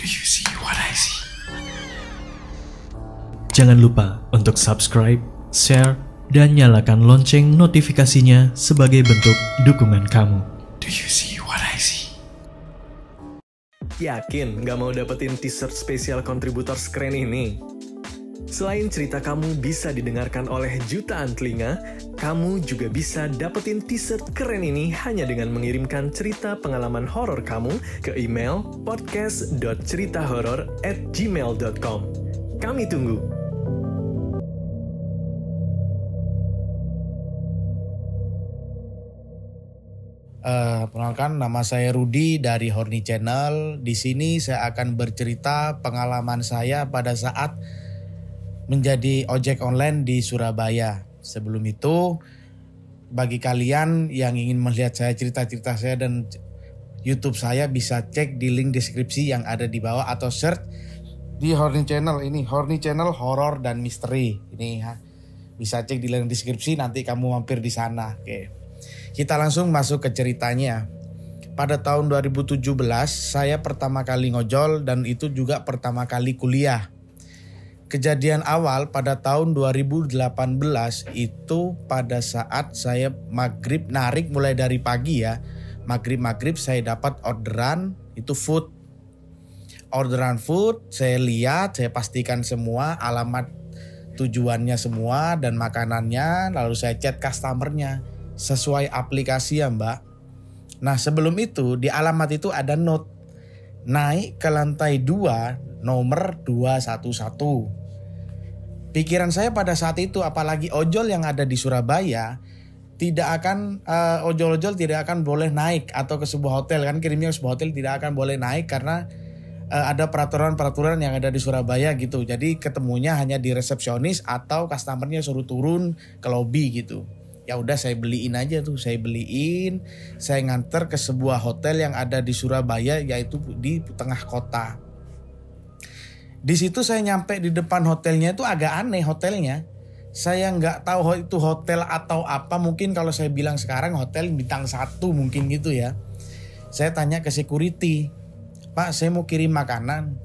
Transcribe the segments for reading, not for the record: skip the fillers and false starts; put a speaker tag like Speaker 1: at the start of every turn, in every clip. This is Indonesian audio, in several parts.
Speaker 1: Do you see what I see?
Speaker 2: Jangan lupa untuk subscribe, share, dan nyalakan lonceng notifikasinya sebagai bentuk dukungan kamu.
Speaker 1: Do you see what I see?
Speaker 3: Yakin nggak mau dapetin t-shirt spesial kontributor keren ini? Selain cerita kamu bisa didengarkan oleh jutaan telinga, kamu juga bisa dapetin t-shirt keren ini hanya dengan mengirimkan cerita pengalaman horor kamu ke email podcast.ceritahoror@gmail.com. Kami tunggu.
Speaker 4: Perkenalkan, nama saya Rudi dari Horny Channel. Di sini saya akan bercerita pengalaman saya pada saat menjadi ojek online di Surabaya. Sebelum itu, bagi kalian yang ingin melihat saya cerita-cerita saya dan YouTube saya, bisa cek di link deskripsi yang ada di bawah atau search di Horny Channel. Ini Horny Channel horor dan misteri. Ini bisa cek di link deskripsi, nanti kamu mampir di sana. Oke. Kita langsung masuk ke ceritanya. Pada tahun 2017 saya pertama kali ngojol dan itu juga pertama kali kuliah. Kejadian awal pada tahun 2018 itu pada saat saya maghrib, narik mulai dari pagi ya. Maghrib saya dapat orderan itu food. Orderan food saya lihat, saya pastikan semua alamat tujuannya semua dan makanannya, lalu saya chat customernya sesuai aplikasi ya mbak. Nah sebelum itu di alamat itu ada note, naik ke lantai 2 nomor 211. Pikiran saya pada saat itu, apalagi ojol yang ada di Surabaya, tidak akan ojol-ojol tidak akan boleh naik atau ke sebuah hotel, kan kirimnya ke sebuah hotel tidak akan boleh naik karena ada peraturan-peraturan yang ada di Surabaya gitu. Jadi ketemunya hanya di resepsionis atau customernya suruh turun ke lobby gitu. Ya udah saya beliin aja tuh, saya nganter ke sebuah hotel yang ada di Surabaya, yaitu di tengah kota. Di situ saya nyampe di depan hotelnya itu agak aneh hotelnya. Saya nggak tahu itu hotel atau apa, mungkin kalau saya bilang sekarang hotel bintang 1 mungkin gitu ya. Saya tanya ke security, Pak saya mau kirim makanan,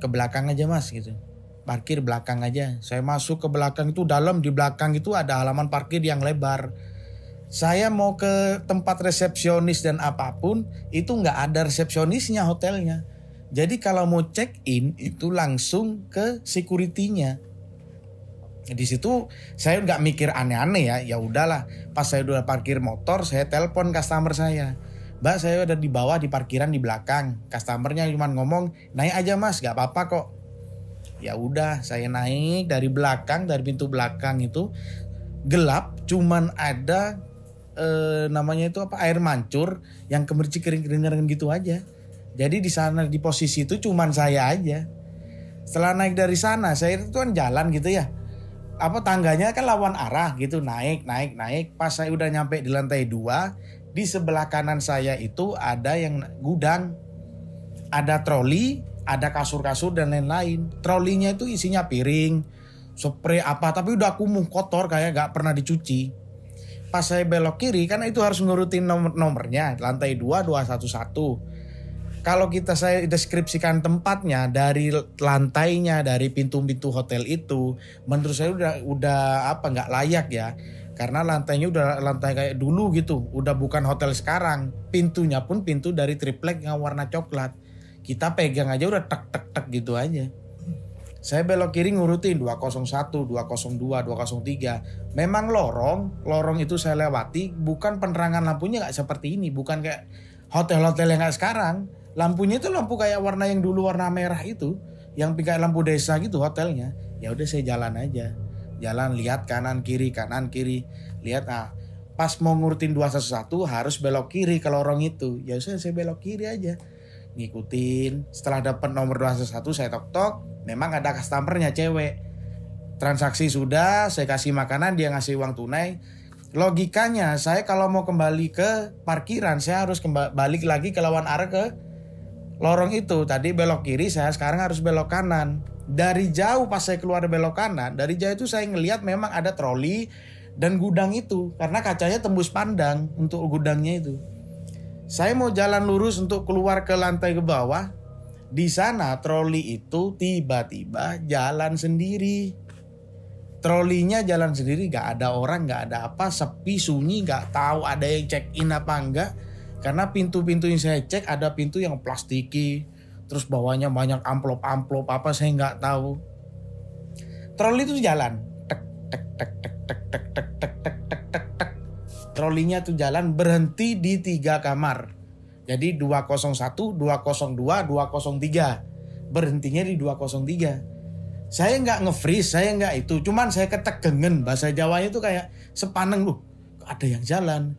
Speaker 4: ke belakang aja mas gitu. Parkir belakang aja. Saya masuk ke belakang itu, dalam di belakang itu ada halaman parkir yang lebar. Saya mau ke tempat resepsionis dan apapun itu nggak ada resepsionisnya hotelnya. Jadi kalau mau check in itu langsung ke security-nya. Di situ saya nggak mikir aneh-aneh ya. Ya udahlah. Pas saya udah parkir motor, saya telepon customer saya. Mbak saya udah di bawah di parkiran di belakang. Customernya cuma ngomong naik aja mas, nggak apa-apa kok. Ya udah saya naik dari belakang, dari pintu belakang itu gelap, cuman ada namanya itu apa, air mancur yang kemercik kering-kering gitu aja. Jadi di sana di posisi itu cuman saya aja. Setelah naik dari sana, saya itu kan jalan gitu ya. Apa tangganya kan lawan arah gitu, naik. Pas saya udah nyampe di lantai 2, di sebelah kanan saya itu ada yang gudang. Ada troli, ada kasur-kasur dan lain-lain. Trolinya itu isinya piring, spray apa, tapi udah kumuh kotor kayak gak pernah dicuci. Pas saya belok kiri, karena itu harus ngurutin nomornya, lantai 2, 211. Kalau saya deskripsikan tempatnya dari lantainya, dari pintu-pintu hotel itu, menurut saya udah nggak layak ya. Karena lantainya udah lantai kayak dulu gitu, udah bukan hotel sekarang. Pintunya pun pintu dari triplek yang warna coklat. Kita pegang aja udah tek gitu aja. Saya belok kiri ngurutin 201, 202, 203. Memang lorong itu saya lewati, bukan penerangan lampunya gak seperti ini. Bukan kayak hotel-hotel yang gak sekarang. Lampunya itu lampu kayak warna yang dulu warna merah itu. Yang kayak lampu desa gitu hotelnya. Ya udah saya jalan aja. Jalan lihat kanan kiri. Lihat pas mau ngurutin 211 harus belok kiri ke lorong itu. Ya udah saya belok kiri aja. Ngikutin, setelah dapat nomor 211 saya tok, memang ada customernya cewek. Transaksi sudah, saya kasih makanan, dia ngasih uang tunai. Logikanya saya kalau mau kembali ke parkiran, saya harus balik lagi ke lawan arah ke lorong itu. Tadi belok kiri, saya sekarang harus belok kanan. Dari jauh pas saya keluar belok kanan, dari jauh itu saya ngelihat memang ada troli dan gudang itu, karena kacanya tembus pandang untuk gudangnya itu. Saya mau jalan lurus untuk keluar ke lantai ke bawah. Di sana troli itu tiba-tiba jalan sendiri. Trolinya jalan sendiri, gak ada orang, gak ada apa, sepi, sunyi, gak tahu ada yang check in apa enggak. Karena pintu-pintu yang saya cek ada pintu yang plastiki, terus bawahnya banyak amplop-amplop apa saya nggak tahu. Troli itu jalan, tek tek tek tek tek tek tek tek tek tek tek tek. Trolinya tuh jalan, berhenti di 3 kamar. Jadi 201, 202, 203. Berhentinya di 203. Saya nggak nge-freeze, saya nggak itu. Cuman saya ketegengen, bahasa Jawanya itu kayak sepaneng loh. Ada yang jalan.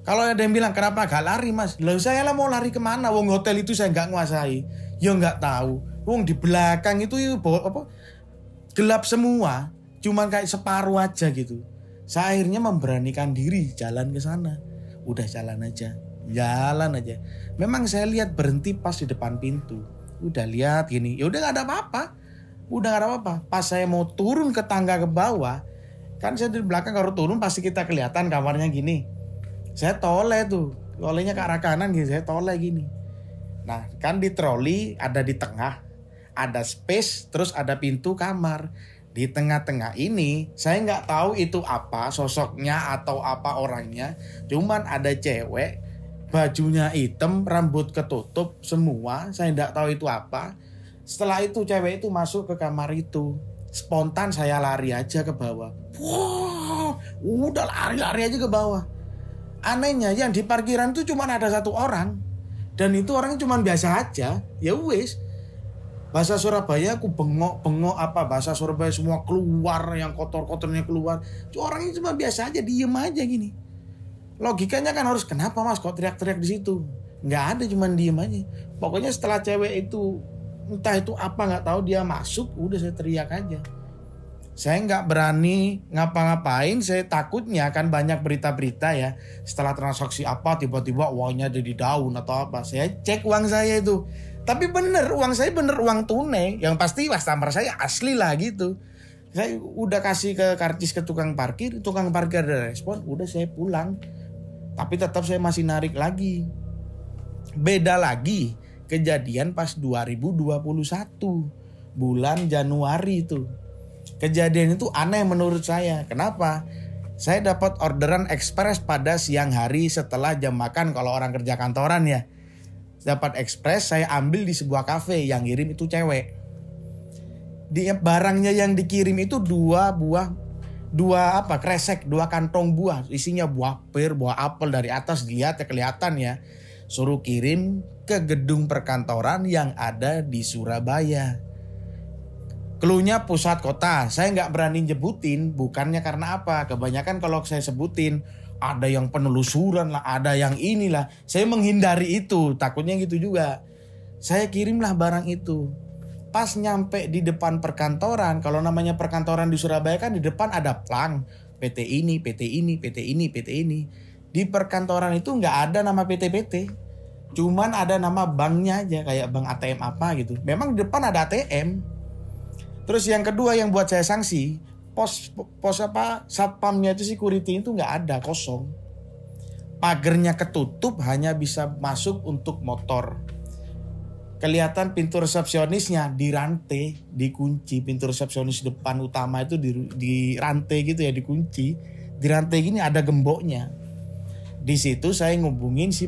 Speaker 4: Kalau ada yang bilang kenapa gak lari mas? Lah saya lah mau lari kemana? Wong hotel itu saya nggak nguasai. Ya nggak tahu. Wong di belakang itu apa? Gelap semua. Cuman kayak separuh aja gitu. Saya akhirnya memberanikan diri jalan ke sana. Udah jalan aja. Jalan aja. Memang saya lihat berhenti pas di depan pintu. Udah lihat gini. Ya udah gak ada apa-apa. Udah gak ada apa-apa. Pas saya mau turun ke tangga ke bawah. Kan saya di belakang kalau turun pasti kita kelihatan kamarnya gini. Saya toleh tuh. Tolehnya ke arah kanan gitu. Saya toleh gini. Nah kan di troli ada di tengah. Ada space. Terus ada pintu kamar. Di tengah-tengah ini saya nggak tahu itu apa sosoknya atau apa orangnya. Cuman ada cewek. Bajunya hitam, rambut ketutup semua. Saya nggak tahu itu apa. Setelah itu cewek itu masuk ke kamar itu. Spontan saya lari aja ke bawah. Wow, udah lari-lari aja ke bawah. Anehnya yang di parkiran itu cuma ada 1 orang. Dan itu orangnya cuma biasa aja. Ya wis. Bahasa Surabaya aku bengok apa. Bahasa Surabaya semua keluar. Yang kotor-kotornya keluar. Orangnya cuma biasa aja. Diem aja gini. Logikanya kan harus kenapa mas kok teriak-teriak di situ? Nggak ada, cuman diem aja. Pokoknya setelah cewek itu entah itu apa nggak tahu dia masuk, udah saya teriak aja. Saya nggak berani ngapa-ngapain, saya takutnya kan banyak berita-berita ya. Setelah transaksi apa tiba-tiba uangnya ada di daun atau apa. Saya cek uang saya itu. Tapi bener uang saya bener uang tunai. Yang pasti customer saya asli lah gitu. Saya udah kasih ke karcis ke tukang parkir ada respon, udah saya pulang. Tapi tetap saya masih narik lagi. Beda lagi kejadian pas 2021 bulan Januari itu. Kejadian itu aneh menurut saya. Kenapa? Saya dapat orderan ekspres pada siang hari setelah jam makan kalau orang kerja kantoran ya. Dapat ekspres, saya ambil di sebuah kafe, yang ngirim itu cewek. Barangnya yang dikirim itu 2 kresek, 2 kantong buah, isinya buah pir, buah apel, dari atas dilihat ya kelihatan ya. Suruh kirim ke gedung perkantoran yang ada di Surabaya. Cluenya pusat kota. Saya nggak berani nyebutin, bukannya karena apa. Kebanyakan kalau saya sebutin ada yang penelusuran lah, ada yang inilah. Saya menghindari itu, takutnya gitu juga. Saya kirimlah barang itu. Pas nyampe di depan perkantoran, kalau namanya perkantoran di Surabaya kan di depan ada plang. PT ini, PT ini, PT ini, PT ini. Di perkantoran itu nggak ada nama PT-PT. Cuman ada nama banknya aja, kayak bank ATM apa gitu. Memang di depan ada ATM. Terus yang kedua yang buat saya sanksi, pos satpamnya itu security itu nggak ada, kosong. Pagernya ketutup, hanya bisa masuk untuk motor. Kelihatan pintu resepsionisnya dirantai, dikunci. Pintu resepsionis depan utama itu di rantai gitu ya, dikunci. Di rantai gini ada gemboknya. Di situ saya ngubungin si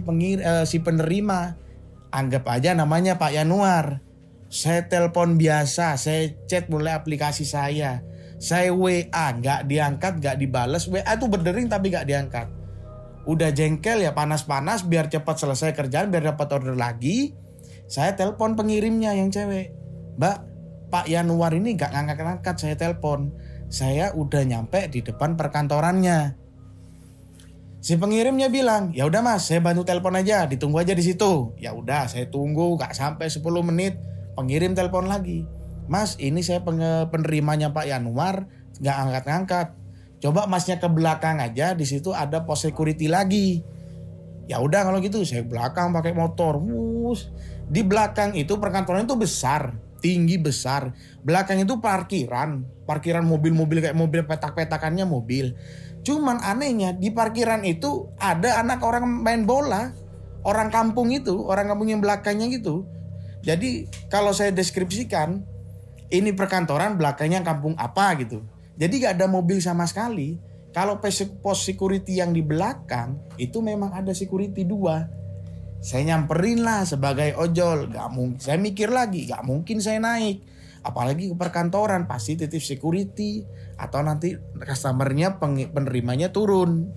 Speaker 4: penerima. Anggap aja namanya Pak Yanuar. Saya telepon biasa, saya chat mulai aplikasi saya. Saya WA, nggak diangkat, nggak dibales. WA itu berdering tapi nggak diangkat. Udah jengkel ya, panas-panas biar cepat selesai kerjaan, biar dapat order lagi. Saya telepon pengirimnya yang cewek. Mbak, Pak Yanuar ini gak ngangkat-ngangkat, saya telepon. Saya udah nyampe di depan perkantorannya. Si pengirimnya bilang, ya udah mas, saya bantu telepon aja, ditunggu aja di situ. Ya udah, saya tunggu, gak sampai 10 menit. Pengirim telepon lagi. Mas, ini saya penerimanya Pak Yanuar, gak angkat-ngangkat. Coba masnya ke belakang aja, di situ ada pos security lagi. Ya udah kalau gitu, saya belakang pakai motor. Di belakang itu perkantoran itu besar, tinggi besar. Belakang itu parkiran mobil-mobil kayak mobil petak-petakannya mobil. Cuman anehnya di parkiran itu ada anak orang main bola, orang kampung yang belakangnya gitu. Jadi kalau saya deskripsikan, ini perkantoran, belakangnya kampung apa gitu. Jadi gak ada mobil sama sekali. Kalau pos security yang di belakang itu memang ada security 2. Saya nyamperin lah sebagai ojol. Gak mungkin, saya mikir lagi, gak mungkin saya naik. Apalagi ke perkantoran, pasti titip security. Atau nanti customernya, penerimanya turun.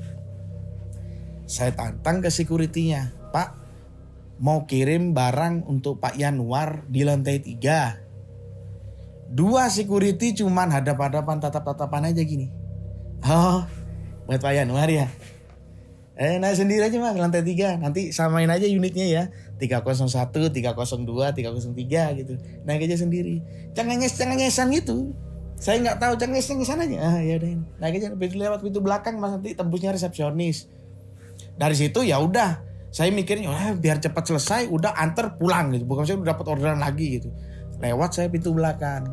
Speaker 4: Saya tantang ke security-nya. Pak, mau kirim barang untuk Pak Yanuar di lantai 3. 2 security cuman hadap-hadapan, tatap-tatapan aja gini. Oh, buat Pak Yanuar ya. Naik sendiri aja mas, lantai 3. Nanti samain aja unitnya ya. 301, 302, 303 gitu. Naik aja sendiri. Cengengesan gitu. Saya nggak tahu, cengengesan aja. Ya udah ini. Naik aja lewat pintu belakang mas, nanti tembusnya resepsionis. Dari situ ya udah. Saya mikirnya biar cepat selesai, udah antar pulang gitu. Bukan saya udah dapat orderan lagi gitu. Lewat saya pintu belakang.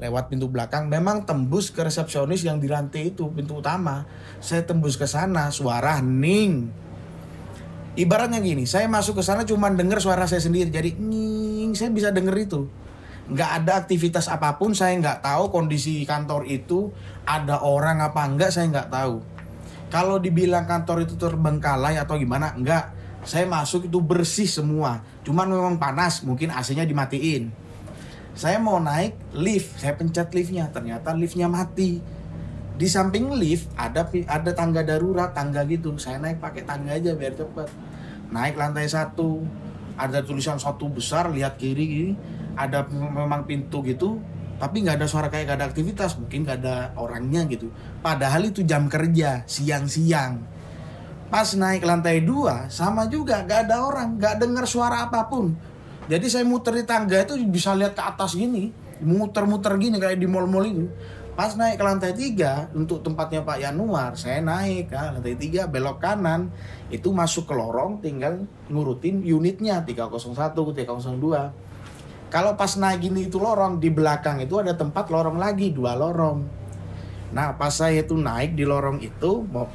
Speaker 4: Lewat pintu belakang memang tembus ke resepsionis yang di lantai itu, pintu utama. Saya tembus ke sana, suara hening. Ibaratnya gini, saya masuk ke sana cuma denger suara saya sendiri. Jadi saya bisa denger itu. Nggak ada aktivitas apapun, saya nggak tahu kondisi kantor itu ada orang apa enggak, saya nggak tahu. Kalau dibilang kantor itu terbengkalai atau gimana, enggak. Saya masuk itu bersih semua. Cuman memang panas, mungkin AC-nya dimatiin. Saya mau naik lift, saya pencet liftnya, ternyata liftnya mati. Di samping lift ada tangga darurat, tangga gitu. Saya naik pakai tangga aja biar cepet. Naik lantai 1, ada tulisan 1 besar, lihat kiri gini, ada memang pintu gitu, tapi nggak ada suara kayak gak ada aktivitas, mungkin gak ada orangnya gitu. Padahal itu jam kerja, siang-siang. Pas naik lantai 2, sama juga, gak ada orang, gak dengar suara apapun. Jadi saya muter di tangga itu bisa lihat ke atas gini, muter-muter gini kayak di mall-mall itu. Pas naik ke lantai 3 untuk tempatnya Pak Yanuar, saya naik ke lantai 3 belok kanan, itu masuk ke lorong, tinggal ngurutin unitnya 301, 302. Kalau pas naik gini itu lorong, di belakang itu ada tempat lorong lagi, 2 lorong. Nah pas saya itu naik di lorong itu, mau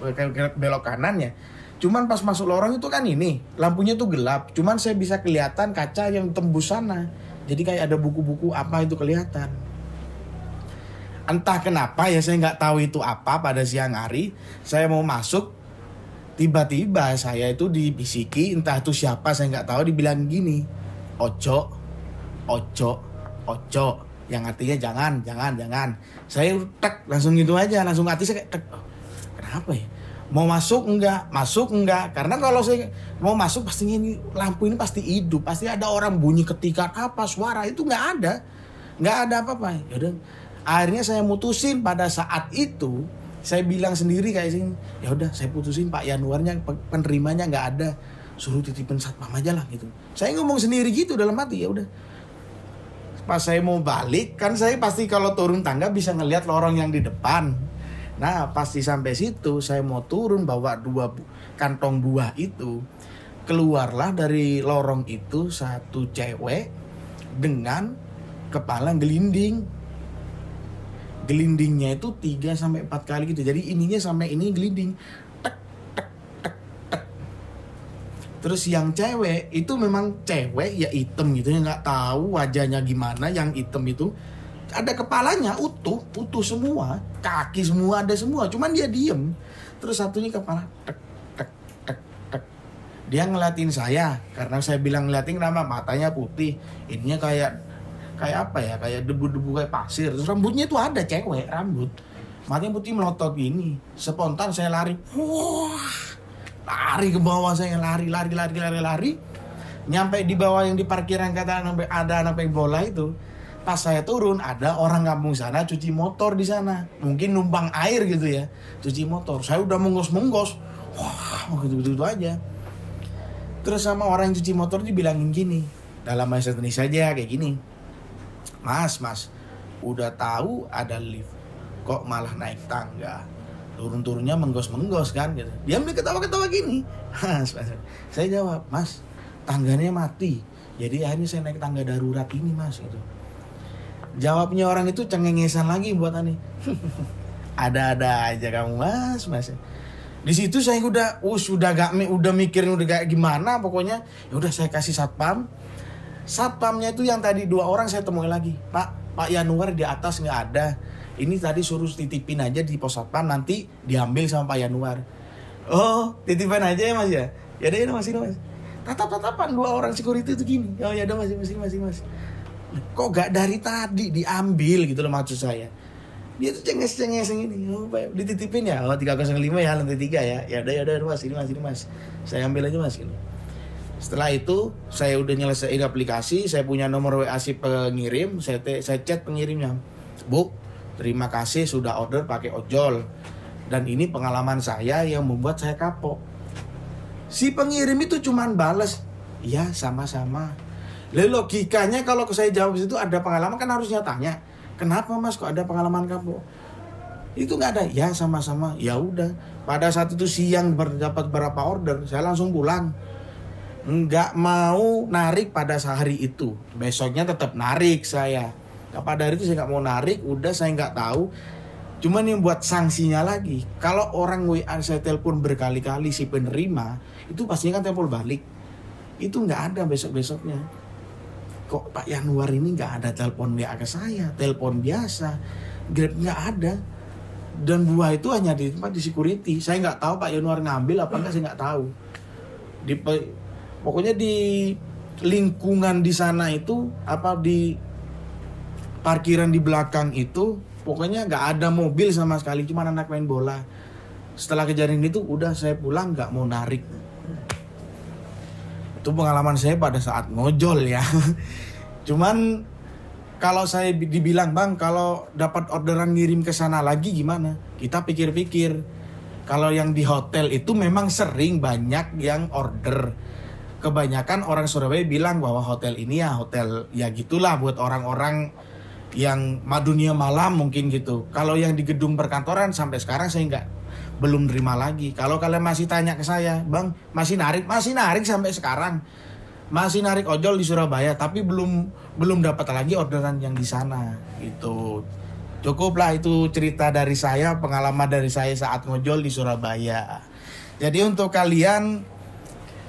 Speaker 4: belok kanan ya. Cuman pas masuk lorong itu kan ini, lampunya tuh gelap. Cuman saya bisa kelihatan kaca yang tembus sana. Jadi kayak ada buku-buku apa itu kelihatan. Entah kenapa ya saya nggak tahu itu apa pada siang hari. Saya mau masuk, tiba-tiba saya itu dibisiki, entah itu siapa saya nggak tahu, dibilang gini, ojo, yang artinya jangan. Saya tek langsung gitu aja, langsung hati saya kayak tek. Kenapa ya? Mau masuk enggak? Karena kalau saya mau masuk pastinya ini lampu ini pasti hidup, pasti ada orang bunyi ketikan apa suara itu nggak ada apa-apa. Yaudah, akhirnya saya mutusin pada saat itu saya bilang sendiri kayak sini, ya udah saya putusin Pak Yanuarnya penerimanya nggak ada, suruh titipin satpam aja lah gitu. Saya ngomong sendiri gitu dalam hati, ya udah. Pas saya mau balik kan saya pasti kalau turun tangga bisa ngelihat lorong yang di depan. Nah pasti sampai situ saya mau turun bawa 2 kantong buah itu. Keluarlah dari lorong itu satu cewek dengan kepala gelinding. Gelindingnya itu 3-4 kali gitu. Jadi ininya sampai ini gelinding. Tek. Terus yang cewek itu memang cewek ya hitam gitu ya, nggak tahu wajahnya gimana. Yang hitam itu ada kepalanya utuh semua, kaki semua ada semua, cuman dia diem. Terus satunya kepala tek. Dia ngeliatin saya karena saya bilang ngeliatin, kenapa matanya putih, ininya kayak apa ya, kayak debu-debu kayak pasir. Terus rambutnya itu ada cewek rambut, matanya putih melotot gini. Spontan saya lari, lari ke bawah, saya lari. Nyampe di bawah yang di parkiran kata ada anak main bola itu. Pas saya turun ada orang kampung sana cuci motor di sana, mungkin numpang air gitu ya, cuci motor. Saya udah menggos, gitu aja. Terus sama orang yang cuci motor dibilangin gini, dalam bahasa Indonesia aja kayak gini, Mas, udah tahu ada lift, kok malah naik tangga, turun-turunnya menggos kan gitu. Dia ketawa-ketawa gini. Saya jawab, Mas, tangganya mati, jadi akhirnya saya naik tangga darurat ini Mas gitu. Jawabnya orang itu cengengesan lagi buat Ani. Ada-ada aja kamu mas. Di situ saya udah mikirin udah kayak gimana, pokoknya ya udah saya kasih satpam. Satpamnya itu yang tadi 2 orang saya temui lagi. Pak Yanuar di atas nggak ada. Ini tadi suruh titipin aja di pos satpam, nanti diambil sama Pak Yanuar. Oh, titipin aja ya mas ya? Ya udah mas, ini mas. Tatap-tatapan 2 orang security itu gini. Oh ya udah mas. Kok gak dari tadi diambil gitu loh maksud saya. Dia tuh cenges-cenges ini. Oh, dititipin ya. Oh 305 ya, lantai 3 ya. Ya udah mas, ini mas. Saya ambil aja mas ini. Setelah itu saya udah nyelesain aplikasi, saya punya nomor WA si pengirim, saya chat pengirimnya. Bu, terima kasih sudah order pakai ojol. Dan ini pengalaman saya yang membuat saya kapok. Si pengirim itu cuman bales, "Iya, sama-sama." Lalu logikanya kalau saya jawab itu ada pengalaman kan harusnya tanya, "Kenapa Mas kok ada pengalaman kapok?" Itu nggak ada. "Ya, sama-sama." Ya udah. Pada saat itu siang dapat berapa order, saya langsung pulang. Nggak mau narik pada hari itu. Besoknya tetap narik saya. Pada hari itu saya nggak mau narik, udah saya nggak tahu. Cuman yang buat sanksinya lagi, kalau orang WA saya telepon berkali-kali si penerima, itu pastinya kan telepon balik. Itu nggak ada besok-besoknya. Kok Pak Yanuar ini nggak ada telepon WA ke saya, telepon biasa, Grab nggak ada. Dan buah itu hanya di tempat di security. Saya nggak tahu Pak Yanuar ngambil apa enggak, saya nggak tahu. Pokoknya di lingkungan di sana itu di parkiran di belakang itu pokoknya nggak ada mobil sama sekali, cuma anak main bola. Setelah kejadian itu udah saya pulang nggak mau narik. Itu pengalaman saya pada saat ngojol ya. Cuman kalau saya dibilang bang kalau dapat orderan ngirim ke sana lagi gimana? Kita pikir-pikir. Kalau yang di hotel itu memang sering banyak yang order. Kebanyakan orang Surabaya bilang bahwa hotel ini ya hotel ya gitulah buat orang-orang yang dunia malam mungkin gitu. Kalau yang di gedung perkantoran sampai sekarang saya belum terima lagi. Kalau kalian masih tanya ke saya, "Bang, masih narik sampai sekarang. Masih narik ojol di Surabaya tapi belum dapat lagi orderan yang di sana." Gitu. Cukuplah itu cerita dari saya, pengalaman dari saya saat ngojol di Surabaya. Jadi untuk kalian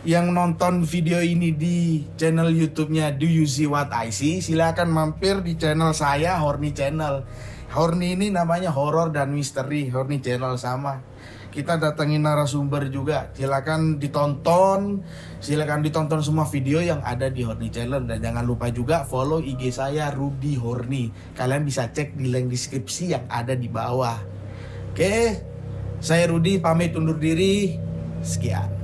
Speaker 4: yang nonton video ini di channel YouTube-nya Do You See What I See, silakan mampir di channel saya, Horny Channel. Horny ini namanya horor dan misteri, Horny Channel sama. Kita datengin narasumber juga. Silakan ditonton semua video yang ada di Horny Channel, dan jangan lupa juga follow IG saya Rudy Horny. Kalian bisa cek di link deskripsi yang ada di bawah. Oke, saya Rudy pamit undur diri. Sekian.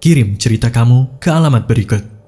Speaker 2: Kirim cerita kamu ke alamat berikut.